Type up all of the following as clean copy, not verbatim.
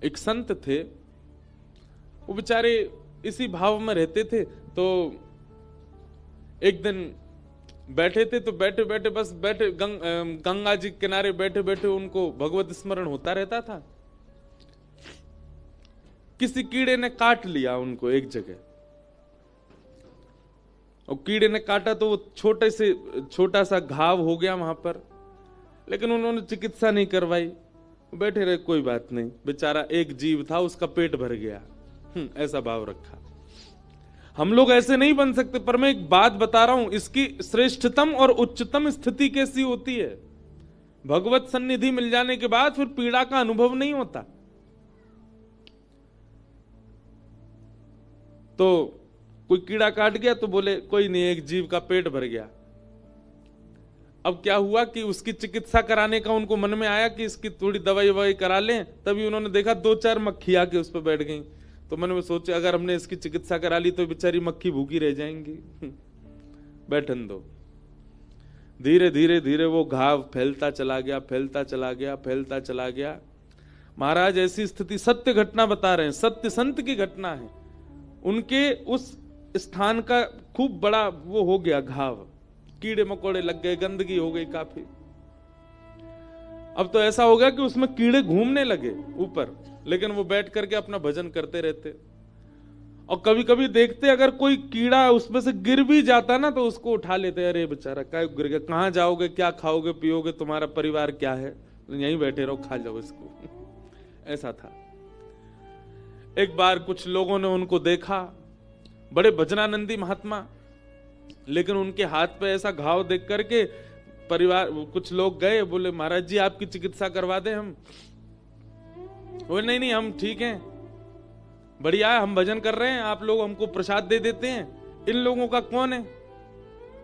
एक संत थे, वो बेचारे इसी भाव में रहते थे। तो एक दिन बैठे थे, तो बैठे बैठे बस बैठे गंगा जी के किनारे बैठे बैठे उनको भगवत स्मरण होता रहता था। किसी कीड़े ने काट लिया उनको एक जगह, और कीड़े ने काटा तो वो छोटा सा घाव हो गया वहां पर, लेकिन उन्होंने चिकित्सा नहीं करवाई, बैठे रहे, कोई बात नहीं, बेचारा एक जीव था, उसका पेट भर गया। ऐसा भाव रखा। हम लोग ऐसे नहीं बन सकते, पर मैं एक बात बता रहा हूं, इसकी श्रेष्ठतम और उच्चतम स्थिति कैसी होती है। भगवत सन्निधि मिल जाने के बाद फिर पीड़ा का अनुभव नहीं होता। तो कोई कीड़ा काट गया तो बोले कोई नहीं, एक जीव का पेट भर गया। अब क्या हुआ कि उसकी चिकित्सा कराने का उनको मन में आया कि इसकी थोड़ी दवाई ववाई करा लें, तभी उन्होंने देखा 2-4 मक्खी आके उस पर बैठ गई। तो मन में सोचे अगर हमने इसकी चिकित्सा करा ली तो बेचारी मक्खी भूखी रह जाएंगी, बैठन दो। धीरे धीरे धीरे वो घाव फैलता चला गया, फैलता चला गया, फैलता चला गया। महाराज ऐसी स्थिति, सत्य घटना बता रहे हैं, सत्य संत की घटना है। उनके उस स्थान का खूब बड़ा वो हो गया घाव, कीड़े मकोड़े लग गए, गंदगी हो गई काफी। अब तो ऐसा हो गया कि उसमें कीड़े घूमने लगे ऊपर, लेकिन वो बैठ करके अपना भजन करते रहते। और कभी कभी देखते अगर कोई कीड़ा उसमें से गिर भी जाता ना तो उसको उठा लेते, अरे बेचारा क्या गिर गया, कहां जाओगे, क्या खाओगे पियोगे, तुम्हारा परिवार क्या है, यहीं बैठे रहो, खा जाओ इसको। ऐसा था। एक बार कुछ लोगों ने उनको देखा, बड़े भजनानंदी महात्मा, लेकिन उनके हाथ पे ऐसा घाव देख करके परिवार कुछ लोग गए, बोले महाराज जी आपकी चिकित्सा करवा दें हम। बोले नहीं नहीं हम ठीक हैं, बढ़िया है, हम भजन कर रहे हैं, आप लोग हमको प्रसाद दे देते हैं, इन लोगों का कौन है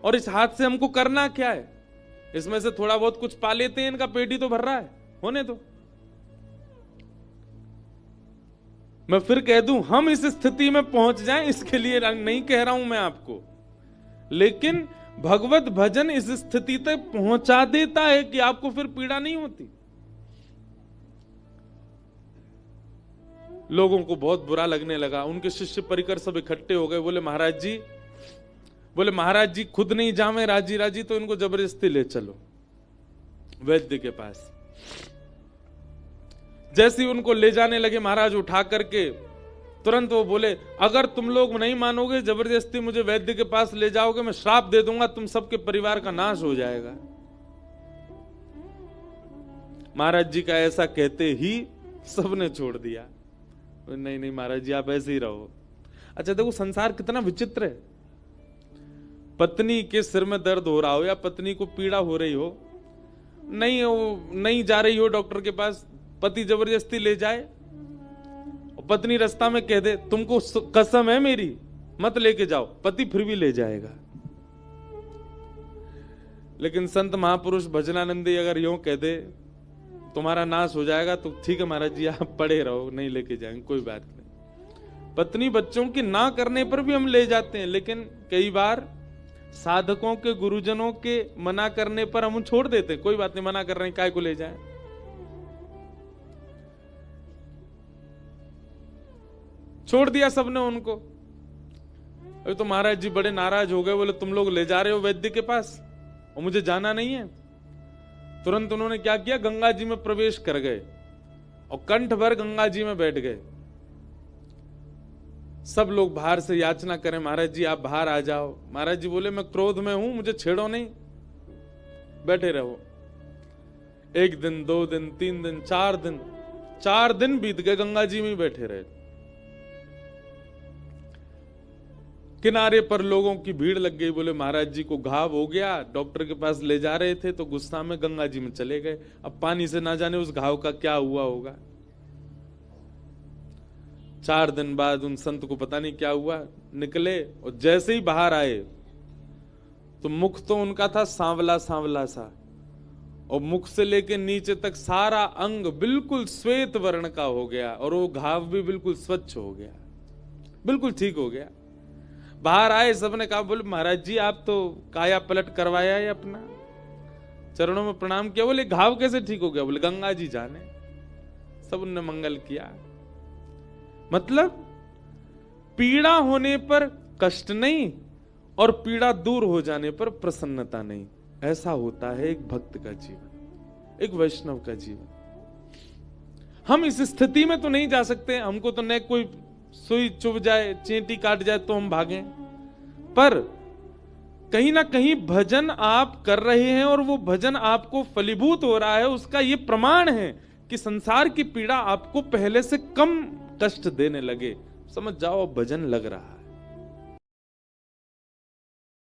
और इस हाथ से हमको करना क्या है, इसमें से थोड़ा बहुत कुछ पा लेते हैं, इनका पेट ही तो भर रहा है, होने दो। मैं फिर कह दूं, हम इस स्थिति में पहुंच जाएं इसके लिए नहीं कह रहा हूं मैं आपको, लेकिन भगवत भजन इस स्थिति तक पहुंचा देता है कि आपको फिर पीड़ा नहीं होती। लोगों को बहुत बुरा लगने लगा, उनके शिष्य परिकर सब इकट्ठे हो गए, बोले महाराज जी खुद नहीं जामे राजी राजी तो इनको जबरदस्ती ले चलो वैद्य के पास। जैसे ही उनको ले जाने लगे महाराज उठा करके, तुरंत वो बोले अगर तुम लोग नहीं मानोगे, जबरदस्ती मुझे वैद्य के पास ले जाओगे, मैं श्राप दे दूंगा, तुम सबके परिवार का नाश हो जाएगा। महाराज जी का ऐसा कहते ही सबने छोड़ दिया, नहीं नहीं महाराज जी आप ऐसे ही रहो। अच्छा देखो संसार कितना विचित्र है। पत्नी के सिर में दर्द हो रहा हो या पत्नी को पीड़ा हो रही हो, नहीं जा रही हो डॉक्टर के पास, पति जबरदस्ती ले जाए और पत्नी रास्ता में कह दे तुमको कसम है मेरी मत लेके जाओ, पति फिर भी ले जाएगा। लेकिन संत महापुरुष भजनानंदी अगर यूं कह दे तुम्हारा नाश हो जाएगा, तो ठीक है महाराज जी आप पड़े रहो, नहीं लेके जाएंगे, कोई बात नहीं। पत्नी बच्चों की ना करने पर भी हम ले जाते हैं, लेकिन कई बार साधकों के गुरुजनों के मना करने पर हम छोड़ देते हैं, कोई बात नहीं मना कर रहे हैं काय को ले जाए। छोड़ दिया सबने उनको। अभी तो महाराज जी बड़े नाराज हो गए, बोले तुम लोग ले जा रहे हो वैद्य के पास और मुझे जाना नहीं है। तुरंत उन्होंने क्या किया, गंगा जी में प्रवेश कर गए और कंठ भर गंगा जी में बैठ गए। सब लोग बाहर से याचना करें महाराज जी आप बाहर आ जाओ। महाराज जी बोले मैं क्रोध में हूं, मुझे छेड़ो नहीं, बैठे रहो। 1 दिन 2 दिन 3 दिन 4 दिन बीत गए, गंगा जी में बैठे रहे। किनारे पर लोगों की भीड़ लग गई, बोले महाराज जी को घाव हो गया, डॉक्टर के पास ले जा रहे थे तो गुस्सा में गंगा जी में चले गए। अब पानी से ना जाने उस घाव का क्या हुआ होगा। 4 दिन बाद उन संत को पता नहीं क्या हुआ, निकले और जैसे ही बाहर आए तो मुख तो उनका था सांवला सांवला सा, और मुख से लेके नीचे तक सारा अंग बिल्कुल श्वेत वर्ण का हो गया और वो घाव भी बिल्कुल स्वच्छ हो गया, बिल्कुल ठीक हो गया। बाहर आए, सबने कहा बोले महाराज जी आप तो काया पलट करवाया है अपना, चरणों में प्रणाम किया। बोले घाव कैसे ठीक हो गया? बोले गंगा जी जाने। सब उनने मंगल किया। मतलब पीड़ा होने पर कष्ट नहीं और पीड़ा दूर हो जाने पर प्रसन्नता नहीं। ऐसा होता है एक भक्त का जीवन, एक वैष्णव का जीवन। हम इस स्थिति में तो नहीं जा सकते, हमको तो न कोई सुई चुभ जाए, चींटी काट जाए तो हम भागें, पर कहीं ना कहीं भजन आप कर रहे हैं और वो भजन आपको फलीभूत हो रहा है, उसका ये प्रमाण है कि संसार की पीड़ा आपको पहले से कम कष्ट देने लगे। समझ जाओ भजन लग रहा है।